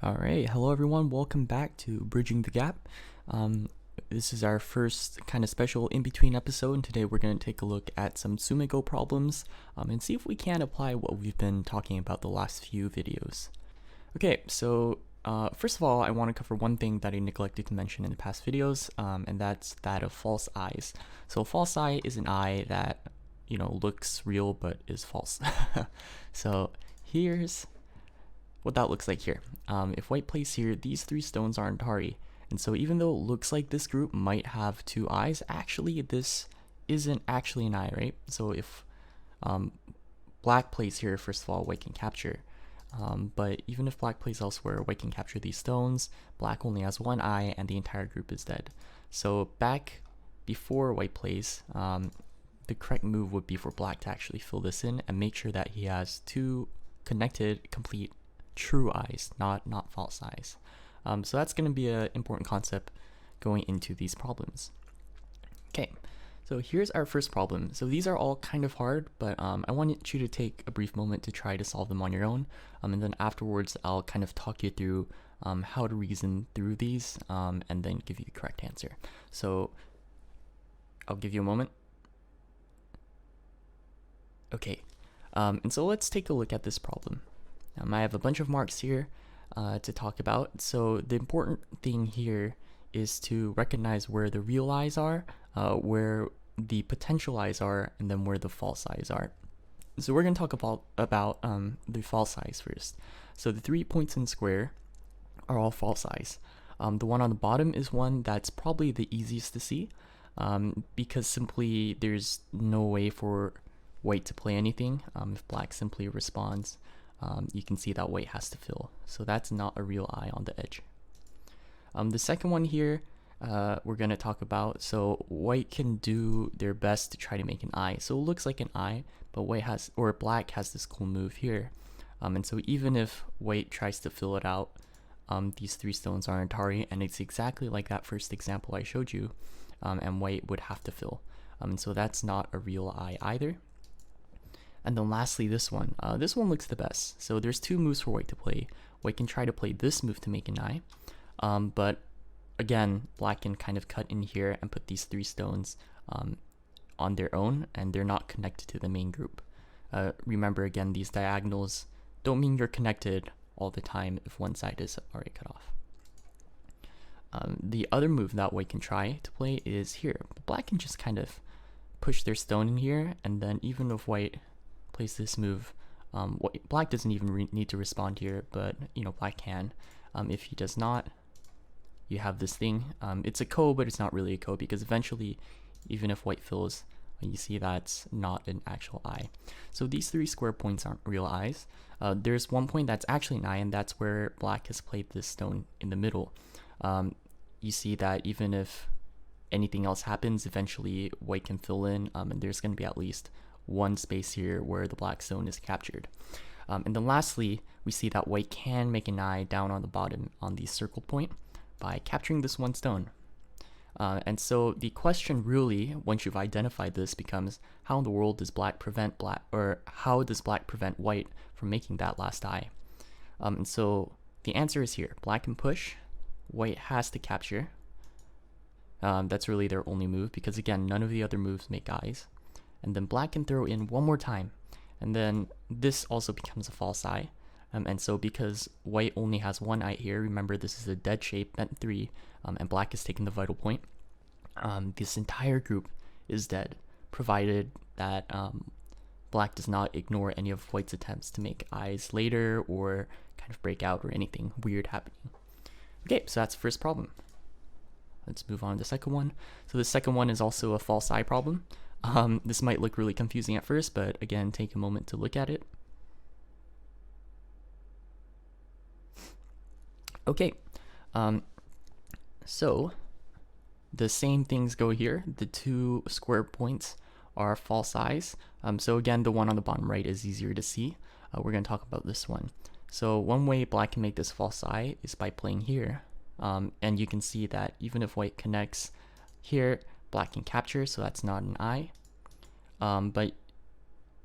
Alright, hello everyone, welcome back to Bridging the Gap. This is our first kind of special in-between episode, and today we're going to take a look at some Tsumego problems and see if we can apply what we've been talking about the last few videos. Okay, so first of all, I want to cover one thing that I neglected to mention in the past videos, and that's that of false eyes. So a false eye is an eye that, looks real but is false. So here's what that looks like here. If white plays here, these three stones are Atari, and so even though it looks like this group might have two eyes, actually this isn't actually an eye, right? So if black plays here, first of all, white can capture. But even if black plays elsewhere, white can capture these stones. Black only has one eye, and the entire group is dead. So back before white plays, the correct move would be for black to actually fill this in and make sure that he has two connected, complete true eyes, not false eyes. So that's going to be an important concept going into these problems. Okay, so here's our first problem. So these are all kind of hard, but I want you to take a brief moment to try to solve them on your own, and then afterwards I'll kind of talk you through how to reason through these and then give you the correct answer. So I'll give you a moment. Okay, and so let's take a look at this problem. I have a bunch of marks here to talk about. So the important thing here is to recognize where the real eyes are, where the potential eyes are, and then where the false eyes are. So we're going to talk about the false eyes first. So the 3 points in square are all false eyes. The one on the bottom is one that's probably the easiest to see because simply there's no way for white to play anything. If black simply responds, you can see that white has to fill. So that's not a real eye on the edge. The second one here we're going to talk about. So white can do their best to try to make an eye. So it looks like an eye, but black has this cool move here. And so even if white tries to fill it out, these three stones are Atari, and it's exactly like that first example I showed you, and white would have to fill. And so that's not a real eye either. And then lastly, this one looks the best. So there's two moves for white to play. White can try to play this move to make an eye, but again, black can kind of cut in here and put these three stones on their own, and they're not connected to the main group. Remember again, these diagonals don't mean you're connected all the time if one side is already cut off. The other move that white can try to play is here. Black can just kind of push their stone in here, and then even if white plays this move, black doesn't even need to respond here, but black can. If he does not, you have this thing. It's a ko, but it's not really a ko, because eventually, even if white fills, you see that's not an actual eye. So these three square points aren't real eyes. There's one point that's actually an eye, and that's where black has played this stone in the middle. You see that even if anything else happens, eventually white can fill in, and there's going to be at least one space here where the black stone is captured. And then lastly, we see that white can make an eye down on the bottom on the circled point by capturing this one stone. And so the question really, once you've identified this, becomes how in the world does black prevent how does black prevent white from making that last eye? And so the answer is here. Black can push, white has to capture. That's really their only move, because again, none of the other moves make eyes. And then black can throw in one more time, and then this also becomes a false eye. And so because white only has one eye here, remember this is a dead shape, bent 3, and black is taking the vital point, this entire group is dead, provided that black does not ignore any of white's attempts to make eyes later or kind of break out or anything weird happening. Okay, so that's the first problem. Let's move on to the second one. So the second one is also a false eye problem. This might look really confusing at first, but again, take a moment to look at it. Okay, so the same things go here. The two square points are false eyes. So again, the one on the bottom right is easier to see. We're going to talk about this one. So one way black can make this false eye is by playing here. And you can see that even if white connects here, black can capture, so that's not an eye. But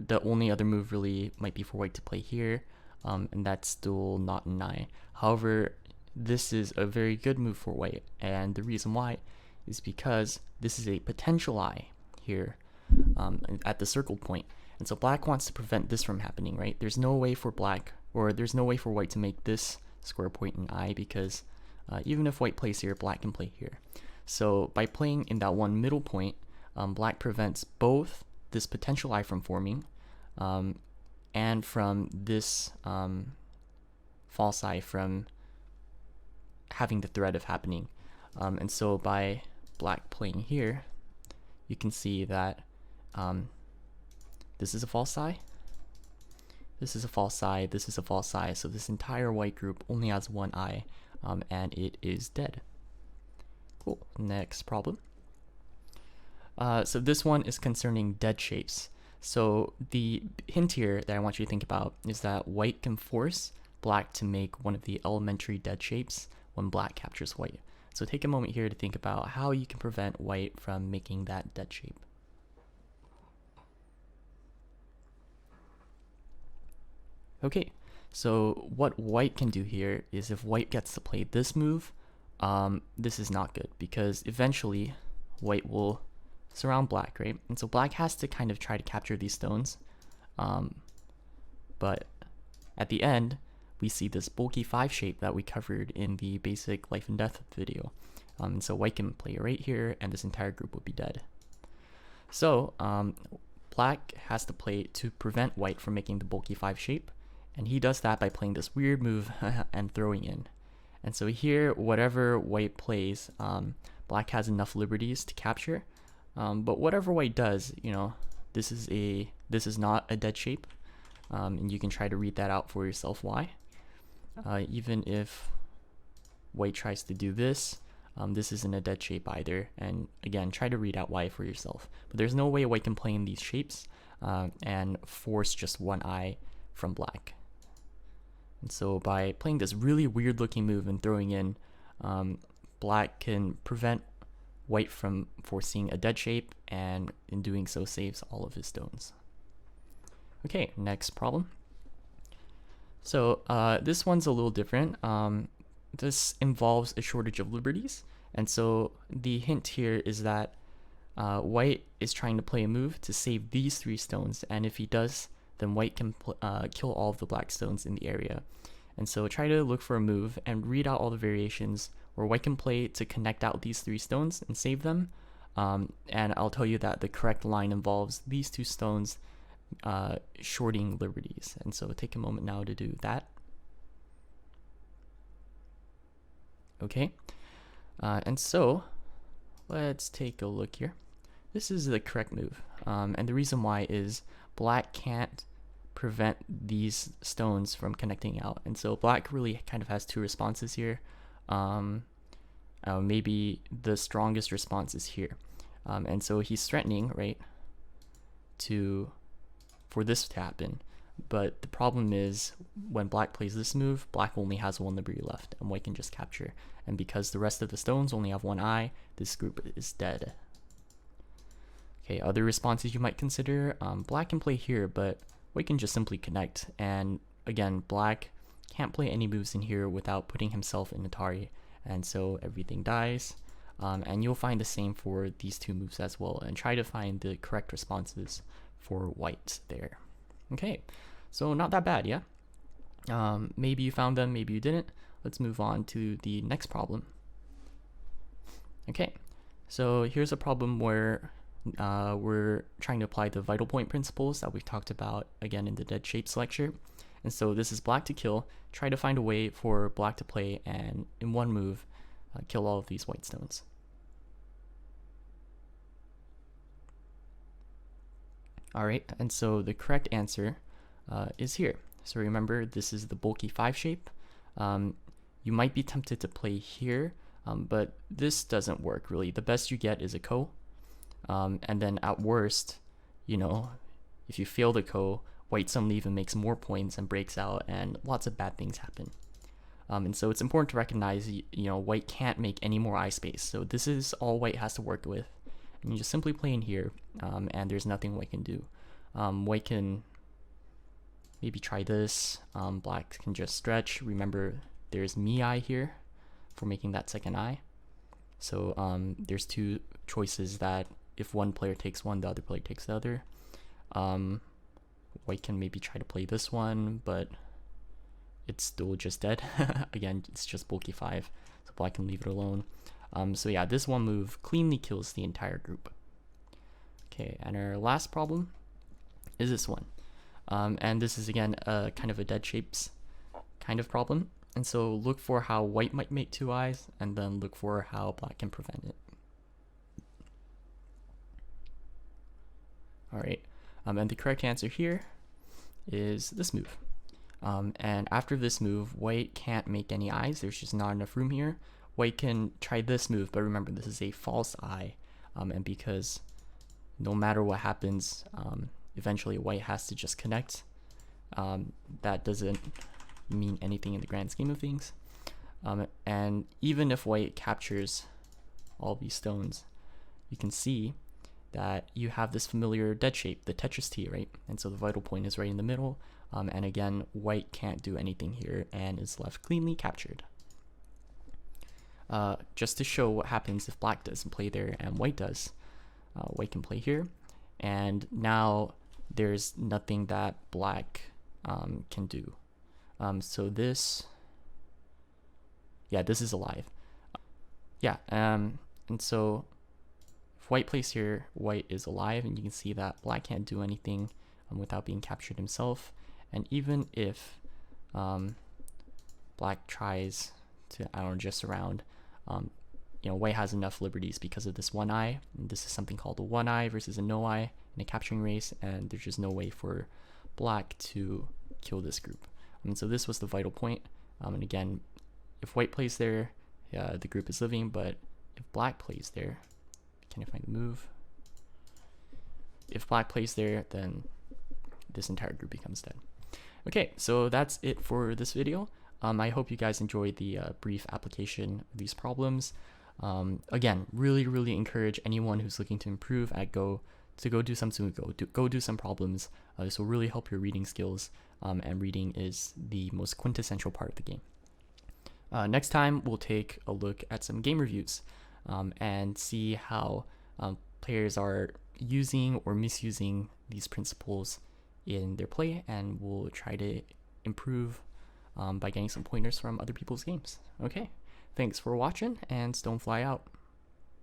the only other move really might be for white to play here, and that's still not an eye. However, this is a very good move for white, and the reason why is because this is a potential eye here at the circle point, and so black wants to prevent this from happening, right? There's no way for black, or there's no way for white to make this square point an eye, because even if white plays here, black can play here. So by playing in that one middle point, black prevents both this potential eye from forming and from this false eye from having the threat of happening. And so by black playing here, you can see that this is a false eye, this is a false eye, this is a false eye, so this entire white group only has one eye, and it is dead. Cool, next problem. So this one is concerning dead shapes. So the hint here that I want you to think about is that white can force black to make one of the elementary dead shapes when black captures white. So take a moment here to think about how you can prevent white from making that dead shape. Okay, so what white can do here is if white gets to play this move, this is not good, because eventually white will surround black, right? And so black has to kind of try to capture these stones, but at the end we see this bulky 5 shape that we covered in the basic life and death video, and so white can play right here and this entire group would be dead. So black has to play to prevent white from making the bulky 5 shape, and he does that by playing this weird move and throwing in. And so here, whatever white plays, black has enough liberties to capture. But whatever white does, you know, this is not a dead shape, and you can try to read that out for yourself why. Even if white tries to do this, this isn't a dead shape either, and again, try to read out why for yourself. But there's no way white can play in these shapes and force just one eye from black. And so by playing this really weird looking move and throwing in, black can prevent white from forcing a dead shape, and in doing so saves all of his stones. Okay, next problem. So this one's a little different. This involves a shortage of liberties, and so the hint here is that white is trying to play a move to save these 3 stones, and if he does, then white can kill all of the black stones in the area. And so try to look for a move and read out all the variations where white can play to connect out these 3 stones and save them. And I'll tell you that the correct line involves these 2 stones shorting liberties. And so take a moment now to do that. Okay, and so let's take a look here. This is the correct move, and the reason why is black can't prevent these stones from connecting out, and so black really kind of has 2 responses here. Maybe the strongest response is here, and so he's threatening, right, for this to happen. But the problem is when black plays this move, black only has 1 liberty left and white can just capture, and because the rest of the stones only have 1 eye, this group is dead. Okay, other responses you might consider, black can play here, but white can just simply connect, and again, black can't play any moves in here without putting himself in Atari, and so everything dies. And you'll find the same for these 2 moves as well, and try to find the correct responses for white there. Okay, so not that bad, yeah? Maybe you found them, maybe you didn't. Let's move on to the next problem. Okay, so here's a problem where we're trying to apply the vital point principles that we've talked about again in the dead shapes lecture. And so this is black to kill. Try to find a way for black to play and in 1 move kill all of these white stones. Alright, and so the correct answer is here. So remember, this is the bulky 5 shape. You might be tempted to play here, but this doesn't work really. The best you get is a ko. And then at worst, you know, if you fail the ko, white suddenly even makes more points and breaks out, and lots of bad things happen. And so it's important to recognize, you know, white can't make any more eye space. So this is all white has to work with. And you just simply play in here, and there's nothing white can do. White can maybe try this. Black can just stretch. Remember, there's me eye here for making that second eye. So there's two choices that if one player takes one, the other player takes the other. White can maybe try to play this one, but it's still just dead. Again, it's just bulky 5, so black can leave it alone. So yeah, this one move cleanly kills the entire group. Okay, and our last problem is this one. And this is again kind of a dead shapes kind of problem. And so look for how white might make 2 eyes, and then look for how black can prevent it. Alright, and the correct answer here is this move. And after this move, white can't make any eyes. There's just not enough room here. White can try this move, but remember this is a false eye. And because no matter what happens, eventually white has to just connect. That doesn't mean anything in the grand scheme of things. And even if white captures all these stones, you can see that you have this familiar dead shape, the Tetris T, right? And so the vital point is right in the middle. And again, white can't do anything here and is left cleanly captured. Just to show what happens if black doesn't play there and white does, white can play here. And now there's nothing that black can do. So this, yeah, this is alive. Yeah, and so if white plays here, white is alive, and you can see that black can't do anything without being captured himself. And even if black tries to, I don't know, just surround, you know, white has enough liberties because of this 1 eye. And this is something called a 1 eye versus a no eye in a capturing race, and there's just no way for black to kill this group. And so this was the vital point. And again, if white plays there, the group is living, but if black plays there, can I find the move? If black plays there, then this entire group becomes dead. Okay, so that's it for this video. I hope you guys enjoyed the brief application of these problems. Again, really encourage anyone who's looking to improve at Go to go do some Tsumego, go do some problems. This will really help your reading skills, and reading is the most quintessential part of the game. Next time, we'll take a look at some game reviews and see how players are using or misusing these principles in their play, and we'll try to improve by getting some pointers from other people's games. Okay, thanks for watching, and Stonefly out.